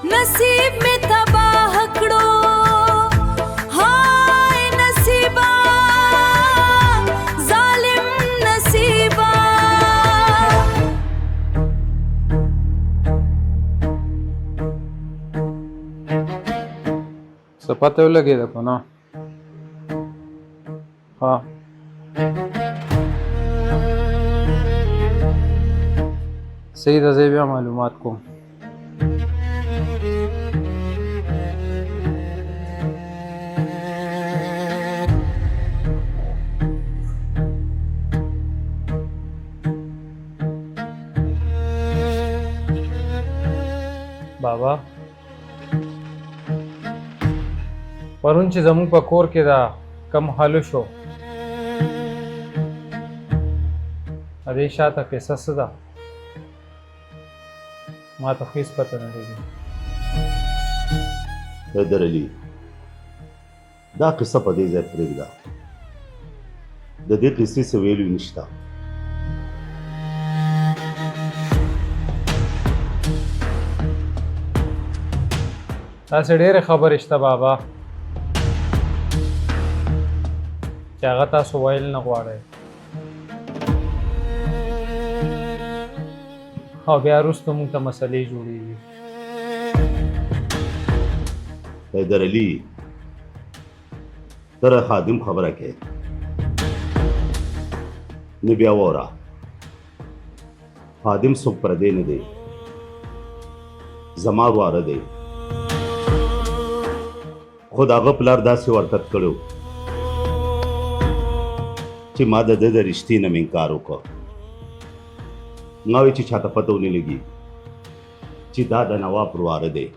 नसीब में तबाह कड़ो हाय नसीबा जालिम नसीबा। څه پته ولګېده که نه؟ ها صحیح ده، زه بیا معلومات کوم. بابا پرون چې زموږ په کور کې دا کم حالو شو د دې شاته قصه څه ده؟ ما ته خو هېڅ پته نه لګي. حیدر علي دا قصه په دې ځای پرېږده، د دې قصې څه ویلو نشته. تاسې ډېرې خبرې شته بابا چې هغه تاسو ویل نه غواړئ او بیا وروسته موږ ته مسلې جوړېږي. حیدر علي ته خادم خبره کوې نو بیا واوره، خادم څوک پردی نه دی، زما واره دی. خو د هغه پلار داسې ورکت کړی چې ما د ده د رشتې نه مې انکار وکړ. ما وی چې چاته پته ونه لګي چې دا د نواب ورواره دی.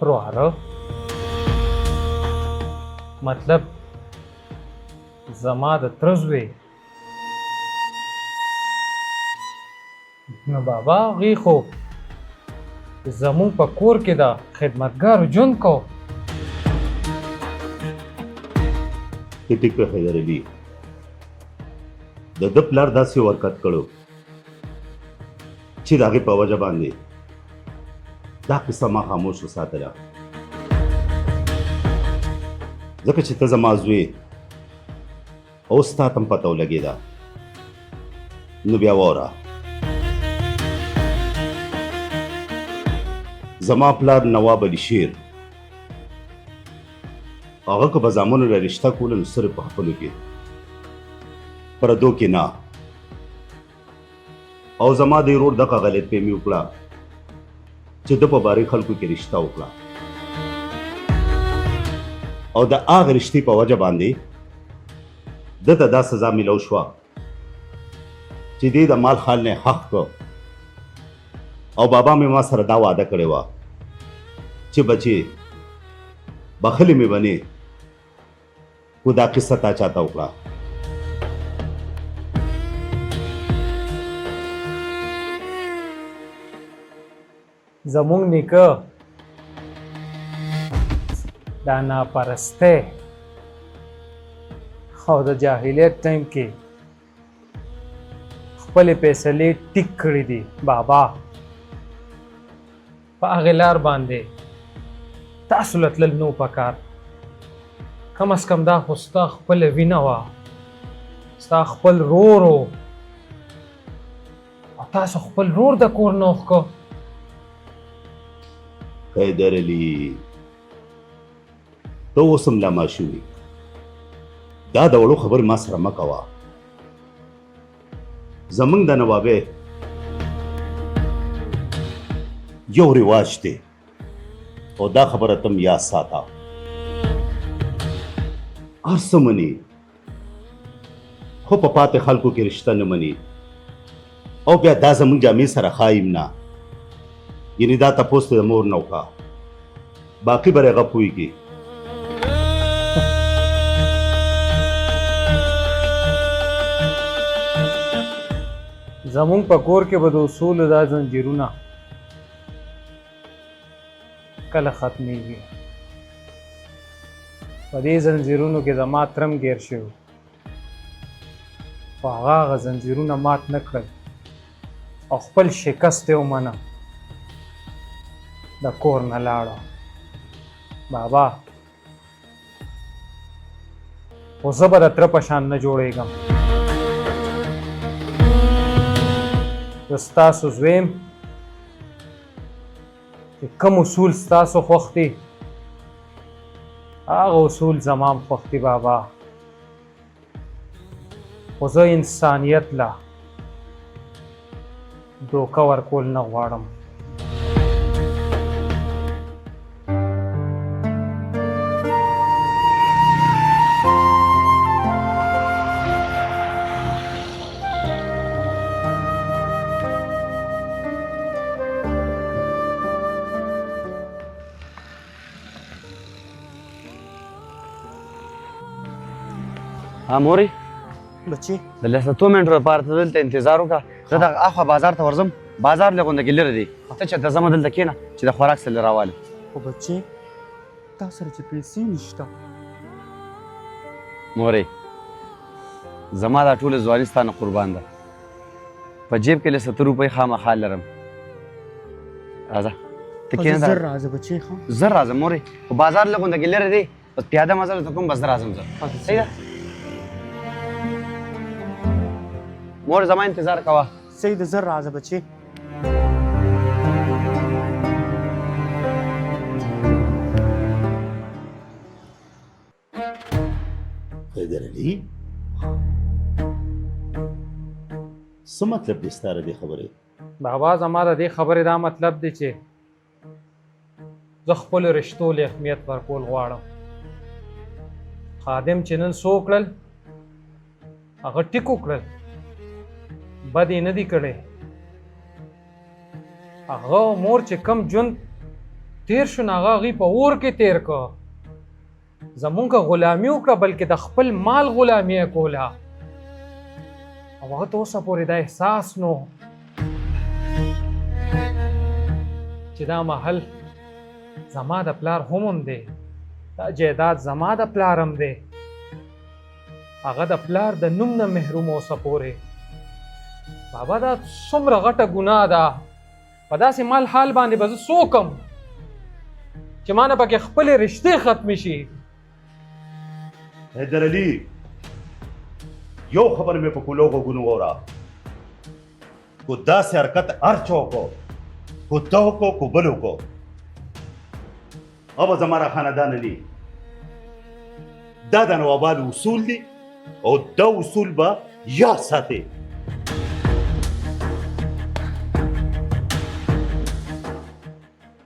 ورواره مطلب زما د تره زوی؟ نو بابا هغې خو زموږ په کور کې د خدمتګارو ژوند کو. ټیک کړه حیدر علي، د ده پلار داسې ورکت کړو چې د هغې په وجه باندې دا قصه ما خاموش وساتله. ځکه چې ته زما زوی اوس تا ته هم پته ولګېده. نو بیا واوره، زما پلار نواب علي شیر هغه که به زامنو له رشته کوله نو صرف په خپلو کې، پردو کې نه. او زما د ورور دغه غلطفهمي وکړه چې ده په بارې خلکو کې رشته وکړه او د هغې رشتې په وجه باندې ده ته دا سزا میلو شوه چې دې د مال خال نه حق کړ. او بابا مې ما سره دا وعده کړې وه چې بچې بخلې مې بنې خو دا قصه تا چاته وکړه. زموږ نیکه دا ناپرستی او د جاهلیت ټایم کې خپلې فیصلې ټیک کړي دي بابا. په هغې لار باندې تاسو له تلل نه و پکار. کم از کم دا خو ستا خپله وینه وه، ستا خپل رور و او تاسو خپل رور د کور نه وښکه. حیدر علي ته اوس هم لا ماشوم یې، دا د وړو خبرې ما سره مه کوه. زموږ د نوابۍ یو رواج دی او دا خبره تم یاد ساته. هر څه مني خو په پاتې خلکو کې رشته نه مني او بیا دا زموږ جامې سره خایم نه. یعنې دا تپوس ته د مور نه وکړه، باقي به هغه پوهېږي. زموږ په کور کې به د اصولو دا زنجیرونه کله ختمیږي. په دې زنځیرونو کې زما ترم ګیر شوی خو هغه زنځیرونه مات نه کړل او خپل شکست یې ومنم د کور نه لاړه بابا خو زه به د تره په شان نه جوړېږم زه ستاسو زوی یم چې کوم اصول ستاسو خوښ دي هغه اصول زما هم خوښ دي بابا خو زه انسانیت له دوکه ورکول نه غواړم ها مورې بچي د لساتو منټو لپاره ته دلته انتظار وکړه زه دغه اخوا بازار ته ورځم بازار له غونډه کې لرې دی ته چې ته زما دلته کښېنه چې د خوراک سره راوالم خو بچي تا سره چې پیسې نشته مورې زما دا ټوله ځواني ستا نه قربان ده په جیب کې له 70 روپۍ خامخا لرم راځه ته کښېنه زر راځه بچي ښه زر راځم مورې خو بازار له غونډه کې لرې دی بس پیاده مزل ته کوم بس زه راځم زه صحیح ده مور زما انتظار کوه صحیح ده زر راځه بچي حیدر علي څه مطلب دی ستا د دې خبرې بابا زما د دې خبرې دا مطلب دی چې زه خپلو رشتو له اهمیت ورکول غواړم خادم چې نن څو کړل هغه ټیک وکړل بد یې نه دي کړی هغه مور چې کم ژوند تیر شو نو هغه هغوی په اور کې تیر که زمونږ غلامي وکړه بلکې د خپل مال غلامي یې کوله او هغه ته اوسه پورې دا احساس نو چې دا محل زما د پلار هم دی دا جایداد زما د پلار هم دی هغه د پلار د نوم نه محروم اوسه پورې بابا دا څومره غټه ګناه ده په داسې مال حال باندې به زه څوکم چې ما نه پکې خپلې رشتې ختمې شي حیدر علي یو خبر مې په کولو غوږونو واوره کو داسې حرکت هر چا وکړو کو ته وکړو کو بل وکړو अब हमारा खानदान ली دا د نوابانو اصول دي او دا اصول به یاد ساتي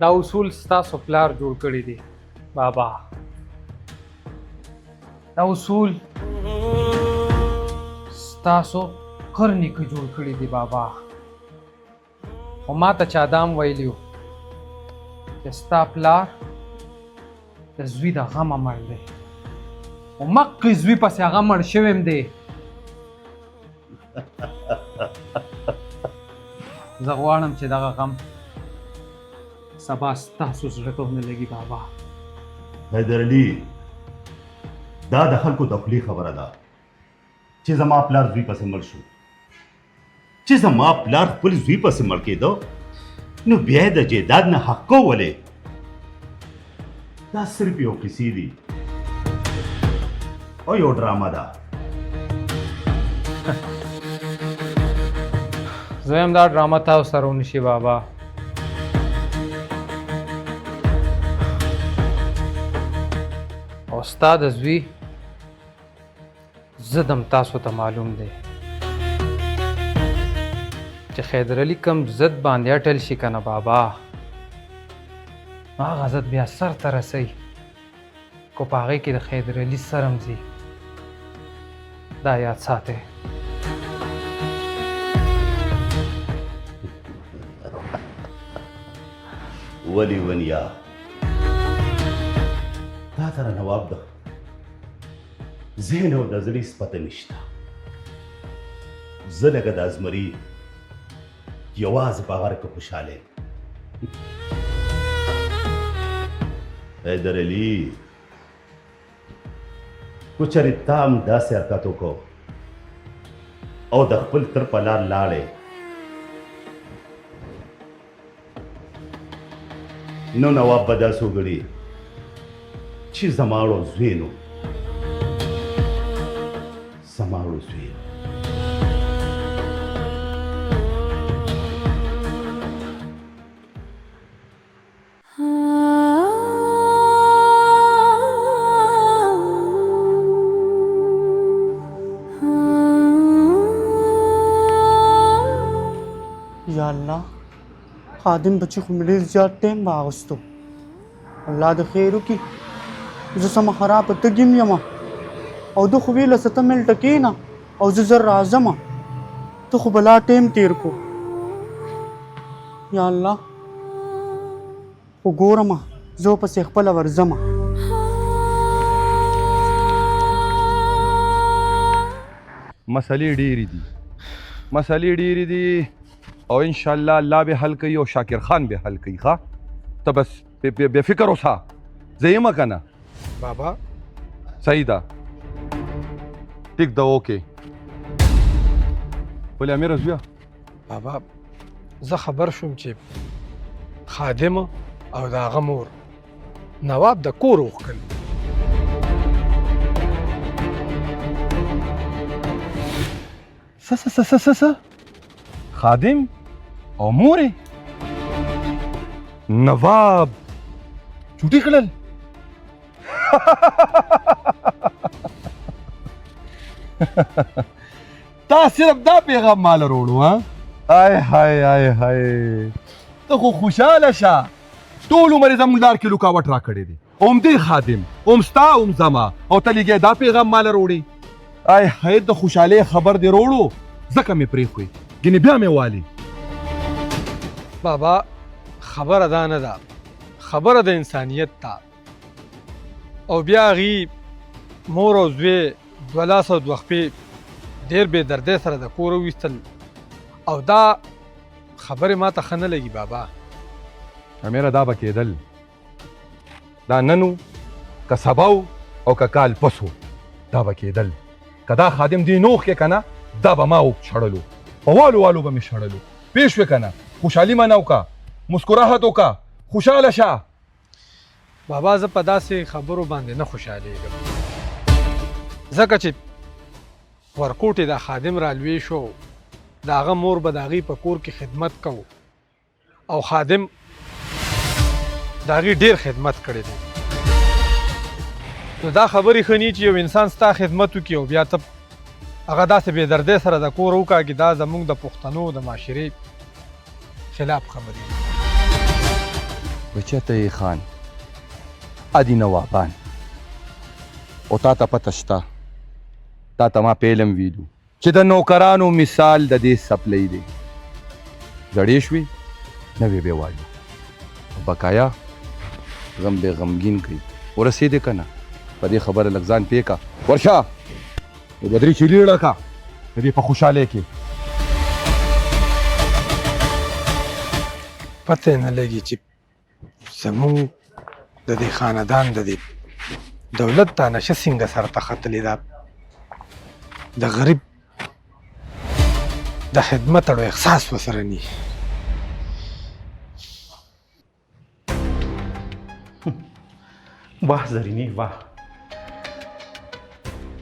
دا اصول ستاسو پلار جوړ کړي دي بابا دا اصول ستاسو کرنیکه جوړ کړي دي بابا خو ما ته چا دام ویلیو چې ستا پلار د زوی د غمه مړ دی او مقې زوی پسې هغه مړ شوی م دی زه غواړم چې دغه غم سبا ستاسو زړه ته ونه لګي بابا حیدر علي دا د خلکو د خولې خبره ده چې زما پلار زوی پسې مړ شو چې زما پلار خپل زوی پسې مړ کېدو نو بیا یې د جیداد نه حق کوولې دا صرف یو کیسې دي او یو ډرامه ده زه یم دا ډرامه تاسو سره ونشي بابا او ستا د زوی ضد هم تاسو ته معلوم دی چې حیدر علي کوم ضد باندې اټل شي که نه بابا هغه ضد بیا سر ته رسوي کو په هغې کې د حیدر علي سر هم ځي دا یاد ساتئ ولی ونیا دا تر نواب ده ذهن او د زړه سپته نشته زه لکه د ازمري یوازې په غره کې خوشحاله یم حیدر علي کو چېرې تا هم داسې حرکت وکړو او د خپل تر په لار لاړې نو نواب به داسې وګړي چې زماړو زوی نو زماړو زوی یا الله خادم بچی خو مې ډېر زیات ټایم واغوستو الله د خیر وکړي زه سمه خرابه تږې یم او ده خو ویله څه ته ملټه کښېنه او زه زر راځم ته خو بلا ټایم تېر کو یا الله خو ګورم زه پسې خپله ورځم مسلې ډېرې دي او ان شاء الله الله به حل کوي او شاکر خان به حل کوي ښه ته بس بے فکر اوسه زه یم که نه بابا صحیح ده ټیک ده اوکې ولې امیر زویه بابا زه خبر شوم چې خادم او د هغه مور نواب د کور وښکل څه خادم او مورې نواب چوټي کړل تا صرف دا پیغام مال وروړو ها آی هاي ته خو خوشاله شه ټول عمر زموږ لار کې رکاوټ را کړی دی اوم دې خادم اوم ستا اوم زما او ته لګې دا پیغام مال وروړي آی هاي د خوشحالۍ خبر دې وروړو ځکه مې پرېښوی ګینې بیا مې والي بابا خبره دا نه ده خبره د انسانیت ده او بیا هغې مور او زوی 2 لاس او 2 خپې ډېر بې دردۍ سره د کوره وویستل او دا خبرې ما ته ښه نه لګي بابا امیره دا به کېدل دا ننو که سباو او که کال پسو دا به کېدل که دا خادم دی نوخ کې که نه دا به ما شړلو په والو به مې شړلو پوه شوې که نه خوشحالي منه وکړه مسکراحت وکړه خوشحاله شه بابا زه په داسې خبرو باندې نه خوشحالېږم ځکه چې ورکوټې دا خادم رالوی شو د هغه مور به د هغې په کور کې خدمت کوو او خادم د هغې ډېر خدمت کړی دی نو دا خبرې ښه نی چې یو انسان ستا خدمت وکړي او بیا ته هغه داسې بې دردۍ سره د کور وکاږي دا زموږ د پښتنو د معاشرې خلاف خبرې بچه ته یې خان ادي نوابان او تا ته پته شته تا ته ما پیلم ویلو چې د نوکرانو مثال د دې سپلی دی زړې شوې نوې به وایو بقایا غم به غمګین کوي ورسېدې که نه په دې خبره لږ ځان پې کا ورشه د بدري چیلي ړکه د دې په خوشحالۍ کې پته نه لګي چې زموږ د دې خاندان د دې دولت ته نشه څنګه سر ته ختلې ده د غریب د خدمت اړو احساس ورسره نی واه زرینې واه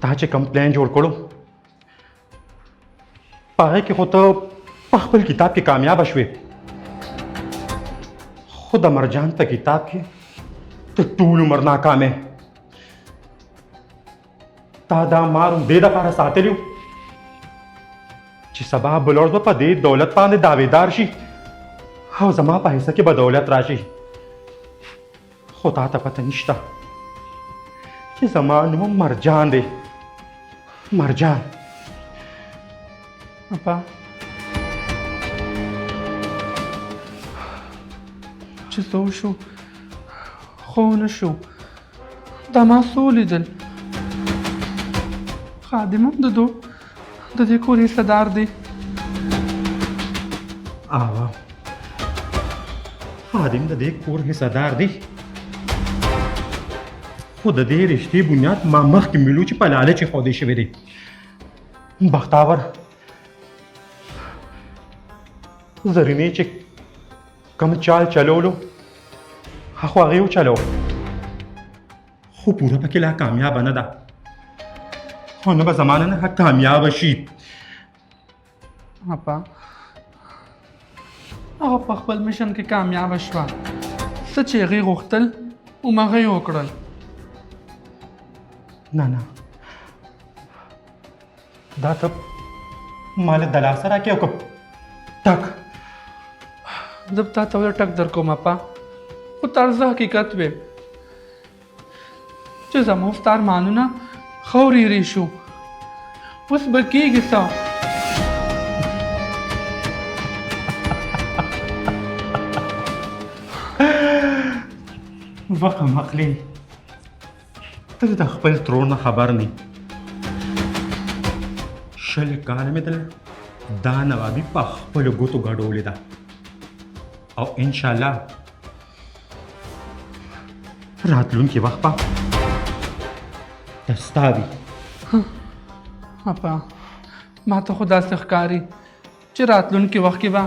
تا چې کوم پلان جوړ کړو په هغې کې خو ته په خپل کتاب کې کامیابه شوې خو د مرجان په کتاب کې ته ټول عمر ناکامې تا دا مار دې دپاره ساتلی و چې سبا بلورځ به په دې دولت باندې دعویدار شي او زما په حصه کې به دولت راشي خو تا ته پته نشته چې زما نوم مرجان دی مرجان اپا چې څه وشو خو نه شو دا ما څه ولیدل خادم هم د دې کور حصهدار دی آوا خادم د دې کور حصهدار دی خو د دې رشتې بنیاد ما مخکې ملو چې په لالچ ایښودی شوی دی بختاور زرینې چې کوم چال چلولو خو هغې وچلو خو پوره پکې لا کامیابه نه ده خو نه به زما نه کامیابه شي اپا هغه په خپل میشن کې کامیاب شوه څه چې هغې غوښتل هماغه یې وکړل نه نه دا ته ما له دلاسه راکې او که ټک زه به تا ته ولې ټک در کوم اپا خو طرزه حقیقت وې چې زموږ ستا ارمانونه خاورې شو اوس به کېږي څه وقم عقلي ته د خپل ترور نه خبر نه شل کاله مې دل دا نوابي په خپلو ګوتو ګډولې ده او انشاءالله راتلونکي وخت به د ستا وي اپا ما ته خو داسې ښکاري چې راتلونکي وخت کې به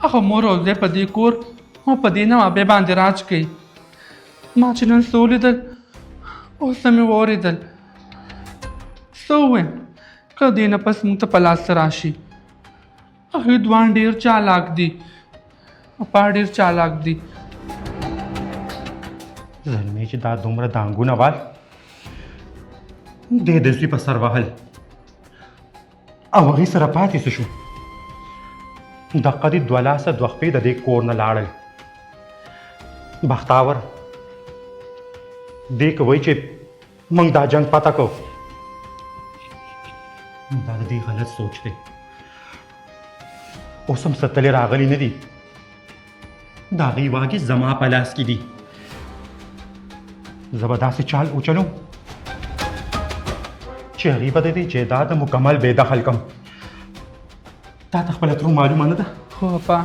هغه مور او زوی په دې کور او په دې نوابۍ باندې راج کوي ما چې نن څه ولیدل اوس مې واورېدل څه ووایم که دې نه پس موږ ته په لاس راشي هغوی دوان ډېر چالاک دي اپا ډېر چالاک دي زلمې چې دا دومره دانګونه وال دې د زوی په سر وهل او هغې سره پاتې څه شو دقه دې دوه لاسه دوه خپې د دې کور نه لاړل بختاور دې که وایي چې موږ دا جنګ پته کو دا د دې غلط سوچ دی اوس هم ستلې راغلي نه دي د هغې واګې زما په لاس کې دي زه به داسې چال وچلم چې هغې به د دې جایداد مکمل بې دخل کم تا ته خپله ترو معلومه نه ده خو اپا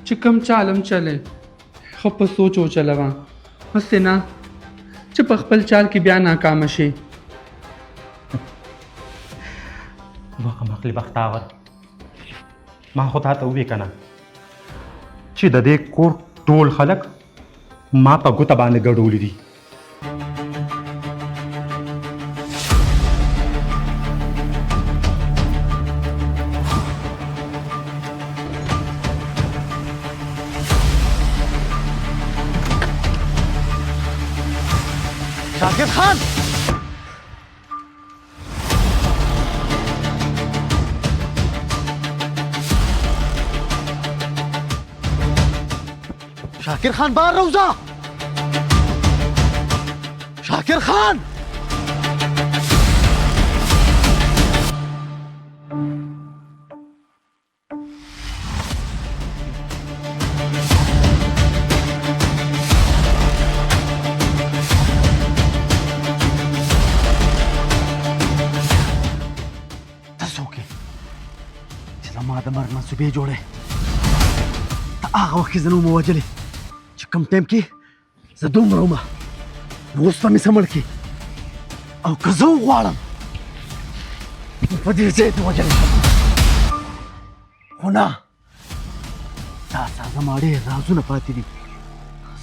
چې کوم چالم چلې خو په سوچ وچلوه هسې نه چې په خپل چال کې بیا ناکامه شي وقم عقلي بختاور ما خو تا ته ووې که نه چې د دې کور ټول خلک ما په ګوته باندې ګډولي دي شاکر خان شاکر خان باہر روزہ شاکر خان د مرګ منصوبې جوړې ته هغه وخت کې زه نه وم ووجلې چې کوم ټایم کې زه دومره ومه نو اوس به مې څه مړ کړي او که زه وغواړم نو په دې ځای ته وجلې شم خو نه دا ستا زما ډېر رازونه پاتې دي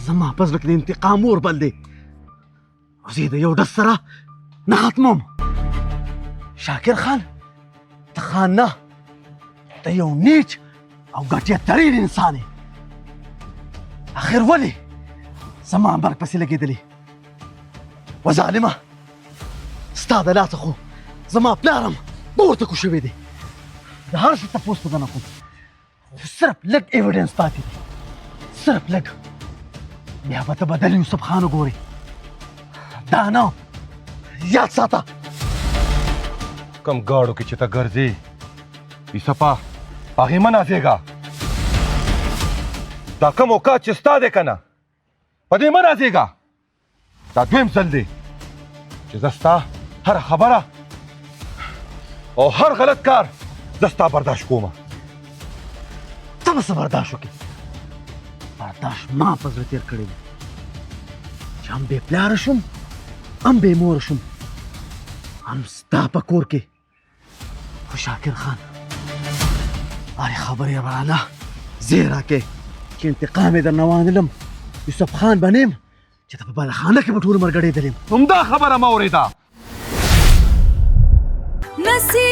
زما په زړه کې د انتقام اور بل دی او زه یې د یو ډز سره نه ختموم شاکر خان ته خان نه ته یو نیچ او ګټیا ترین انسان یې اخر ولې زما مرګ پسې لګېدلې و ظالمه ستا د لاسه خو زما پلار هم پورته کو شوی دی د هر څه تپوس په نه کوم خو صرف لږ ایویډنس پاتې دی صرف لږ بیا به ته بدل یوسف خان وګورې دا نه یاد ساته کم گاڑو کی چتا گرزی ای سپا پاگی من آزیگا دا کم اوقات چستا دے کنا پا دی من آزیگا دا دویم زل دی چی زستا هر خبره او هر غلط کار زستا برداشت کوما ته به څه برداشت وکړې برداشت ما په زړه تېر کړی و چې هم بې پلاره شوم هم بې موره شوم هم ستا په کور کې خو شاکر خان هرې خبرې یې رانه زی راکې چې انتقام یې درنه وانخلم یوسف خان بنیم چې ته په بالخانه کې به ټول مرګړېدلې یم همدا خبره مه اورېده نصیب